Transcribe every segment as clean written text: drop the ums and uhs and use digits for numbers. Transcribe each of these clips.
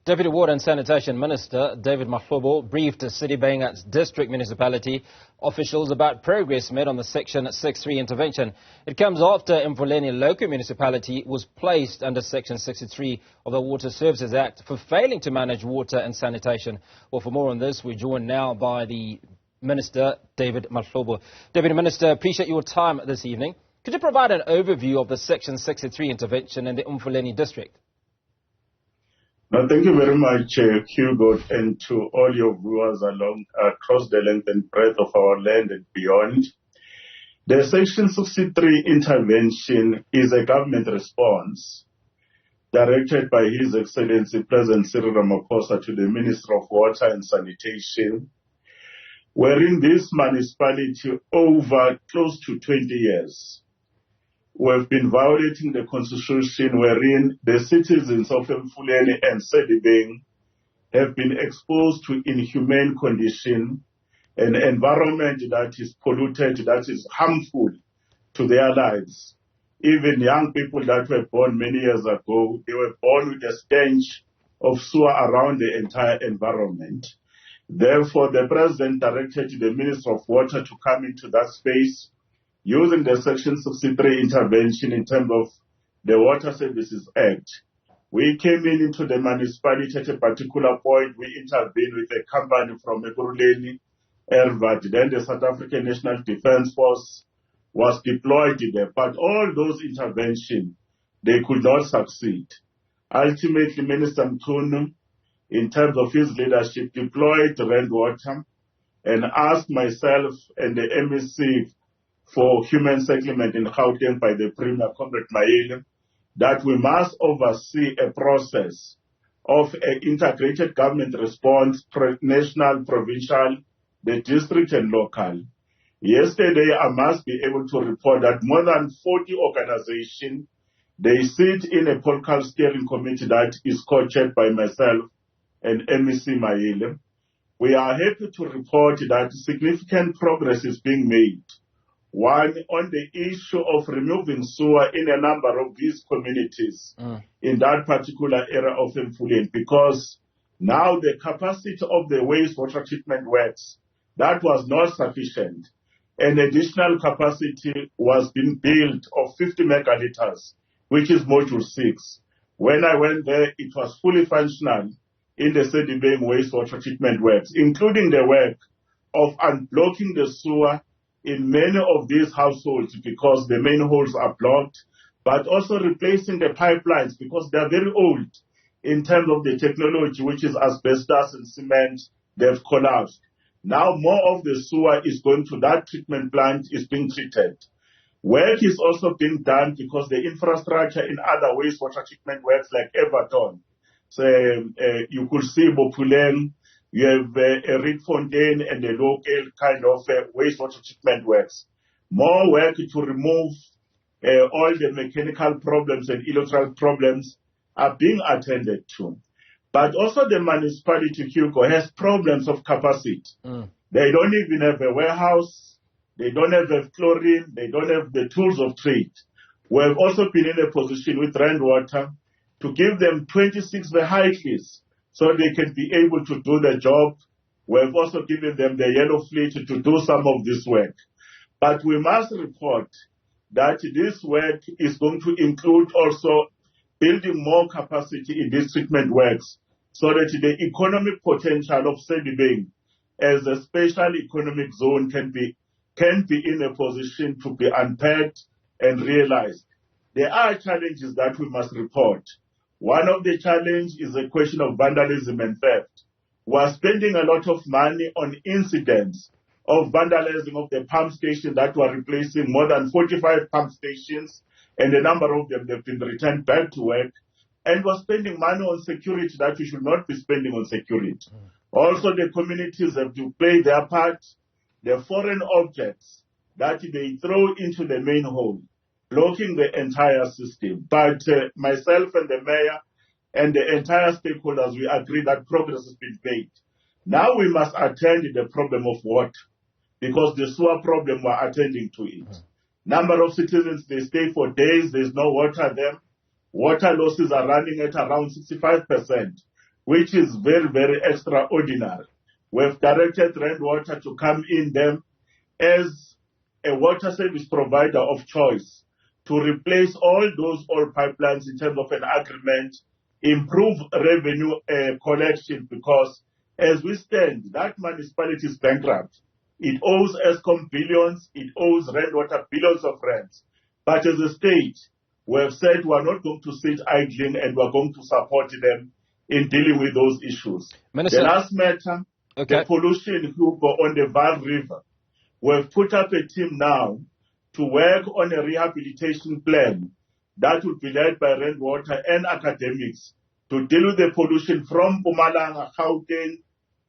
Deputy Water and Sanitation Minister David Mahlobo briefed Sedibeng District Municipality officials about progress made on the Section 63 intervention. It comes after Emfuleni local municipality was placed under Section 63 of the Water Services Act for failing to manage water and sanitation. Well, for more on this, we're joined now by the Minister, David Mahlobo. Deputy Minister, appreciate your time this evening. Could you provide an overview of the Section 63 intervention in the Emfuleni district? No, thank you very much, Hugo, and to all your viewers across the length and breadth of our land and beyond. The Section 63 intervention is a government response directed by His Excellency President Cyril Ramaphosa to the Minister of Water and Sanitation, wherein this municipality over close to 20 years we've been violating the constitution, wherein the citizens of Emfuleni and Sedibeng have been exposed to inhumane condition, an environment that is polluted, that is harmful to their lives. Even young people that were born many years ago, they were born with a stench of sewer around the entire environment. Therefore, the President directed the Minister of Water to come into that space using the Section 63 intervention in terms of the Water Services Act. We came into the municipality at a particular point. We intervened with a company from Emfuleni, Ervat. Then the South African National Defence Force was deployed there. But all those interventions, they could not succeed. Ultimately, Minister Mkhunu, in terms of his leadership, deployed rainwater and asked myself and the MEC for Human Settlement in Gauteng by the Premier, Comrade Mayele, that we must oversee a process of an integrated government response, national, provincial, the district and local. Yesterday, I must be able to report that more than 40 organizations, they sit in a political steering committee that is co-chaired by myself and MEC Mayele. We are happy to report that significant progress is being made. One, on the issue of removing sewer in a number of these communities in that particular area of Emfuleni, because now the capacity of the wastewater treatment works, that was not sufficient. An additional capacity was being built of 50 megaliters, which is module 6. When I went there, it was fully functional in the Sedibeng wastewater treatment works, including the work of unblocking the sewer in many of these households because the main holes are blocked, but also replacing the pipelines because they are very old in terms of the technology, which is asbestos and cement. They've collapsed. Now more of the sewer is going to that treatment plant, is being treated. Work is also being done because the infrastructure in other wastewater treatment works like Everton. So you could see Bopuleng, you have a Reed Fontaine and a local kind of wastewater treatment works. More work to remove all the mechanical problems and electrical problems are being attended to. But also the municipality, Hugo, has problems of capacity. They don't even have a warehouse. They don't have chlorine. They don't have the tools of trade. We have also been in a position with rainwater to give them 26 vehicles so they can be able to do the job. We have also given them the yellow fleet to do some of this work. But we must report that this work is going to include also building more capacity in these treatment works so that the economic potential of Sedibeng as a special economic zone can be in a position to be unpacked and realized. There are challenges that we must report. One of the challenges is a question of vandalism and theft. We are spending a lot of money on incidents of vandalism of the pump station that were replacing more than 45 pump stations, and a number of them have been returned back to work. And we're spending money on security that we should not be spending on security. Also, the communities have to play their part. The foreign objects that they throw into the main hole, blocking the entire system. But myself and the mayor and the entire stakeholders, we agree that progress has been made. Now we must attend to the problem of water, because the sewer problem, we're attending to it. Number of citizens, they stay for days, there's no water there. Water losses are running at around 65%. which is very, very extraordinary. We've directed Rainwater to come in them as a water service provider of choice to replace all those old pipelines in terms of an agreement, improve revenue collection, because as we stand, that municipality is bankrupt. It owes Eskom billions, it owes Rainwater billions of rands. But as a state, we have said we are not going to sit idling and we are going to support them in dealing with those issues. Minister, the last matter, okay, the pollution on the Vaal River. We've put up a team now to work on a rehabilitation plan that will be led by Rainwater and academics to deal with the pollution from Mpumalanga, Gauteng,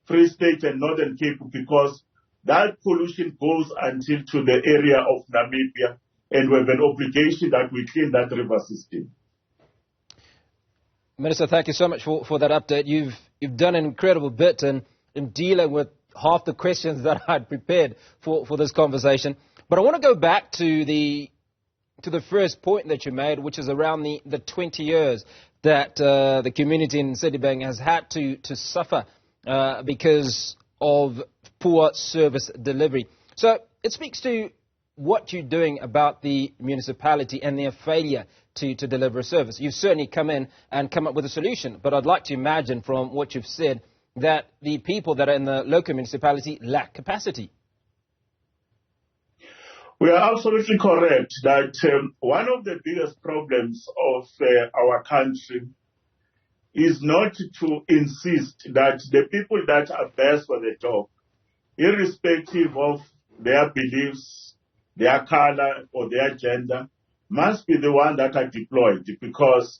Free State and Northern Cape, because that pollution goes until to the area of Namibia, and we have an obligation that we clean that river system. Minister, thank you so much for that update. You've done an incredible bit in dealing with half the questions that I'd prepared for this conversation. But I want to go back to the first point that you made, which is around the 20 years that the community in Sedibeng has had to suffer because of poor service delivery. So it speaks to what you're doing about the municipality and their failure to deliver a service. You've certainly come in and come up with a solution, but I'd like to imagine from what you've said that the people that are in the local municipality lack capacity. We are absolutely correct that one of the biggest problems of our country is not to insist that the people that are best for the job, irrespective of their beliefs, their color or their gender, must be the one that are deployed, because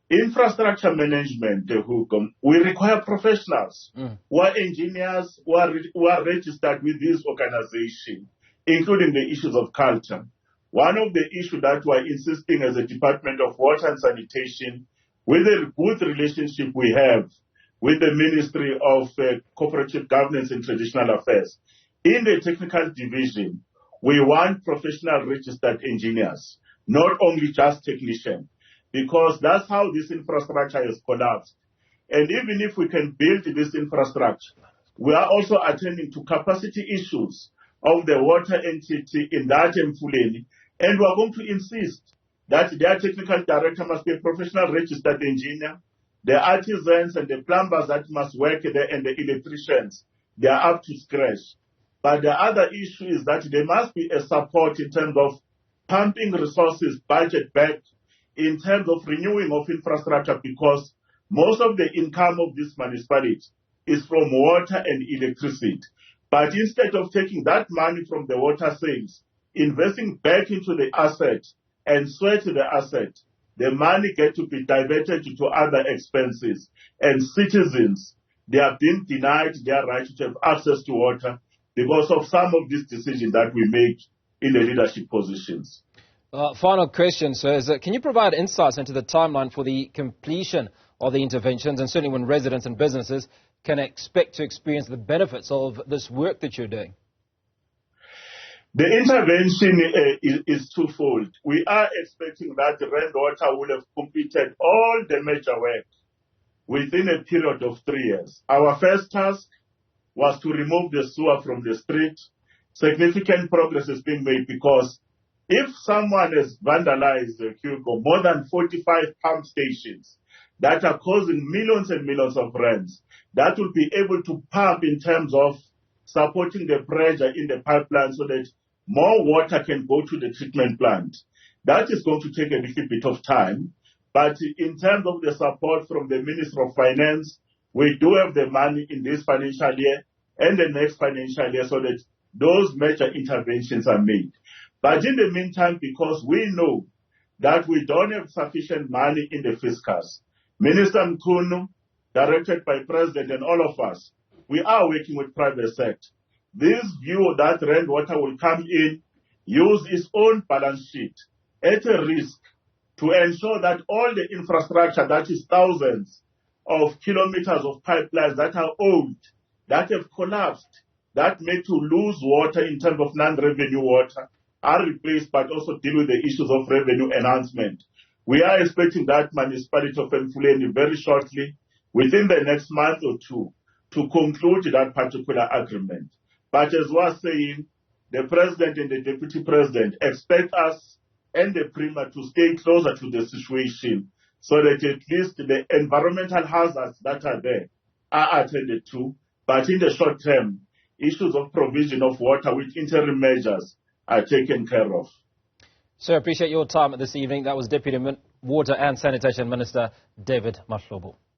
infrastructure management, we require professionals who are engineers, who are registered with this organization, including the issues of culture. One of the issues that we're insisting as a Department of Water and Sanitation, with a good relationship we have with the Ministry of Cooperative Governance and Traditional Affairs, in the technical division, we want professional registered engineers, not only just technicians, because that's how this infrastructure has collapsed. And even if we can build this infrastructure, we are also attending to capacity issues of the water entity in that Emfuleni, and we are going to insist that their technical director must be a professional registered engineer. The artisans and the plumbers that must work there and the electricians, they are up to scratch. But the other issue is that there must be a support in terms of pumping resources, budget back, in terms of renewing of infrastructure, because most of the income of this municipality is from water and electricity. But instead of taking that money from the water sales, investing back into the asset and sweat the asset, the money gets to be diverted to other expenses. And citizens, they are being denied their right to have access to water because of some of these decisions that we make in the leadership positions. Final question, sir, is can you provide insights into the timeline for the completion of the interventions, and certainly when residents and businesses can expect to experience the benefits of this work that you're doing? The intervention is twofold. We are expecting that Rainwater will have completed all the major work within a period of 3 years. Our first task was to remove the sewer from the street. Significant progress is being made, because if someone has vandalized more than 45 pump stations that are causing millions and millions of rands, that will be able to pump in terms of supporting the pressure in the pipeline so that more water can go to the treatment plant. That is going to take a little bit of time. But in terms of the support from the Minister of Finance, we do have the money in this financial year and the next financial year so that those major interventions are made. But in the meantime, because we know that we don't have sufficient money in the fiscus, Minister Mkhunu, directed by President and all of us, we are working with private sector. This view that Rainwater will come in, use its own balance sheet at a risk to ensure that all the infrastructure, that is thousands of kilometers of pipelines that are old, that have collapsed, that make to lose water in terms of non-revenue water, are replaced, but also deal with the issues of revenue enhancement. We are expecting that municipality of Emfuleni very shortly within the next month or two to conclude that particular agreement. But as we are saying, the President and the Deputy President expect us and the Premier to stay closer to the situation so that at least the environmental hazards that are there are attended to. But in the short term, issues of provision of water with interim measures are taken care of. Sir, I appreciate your time this evening. That was Deputy Water and Sanitation Minister David Mahlobo.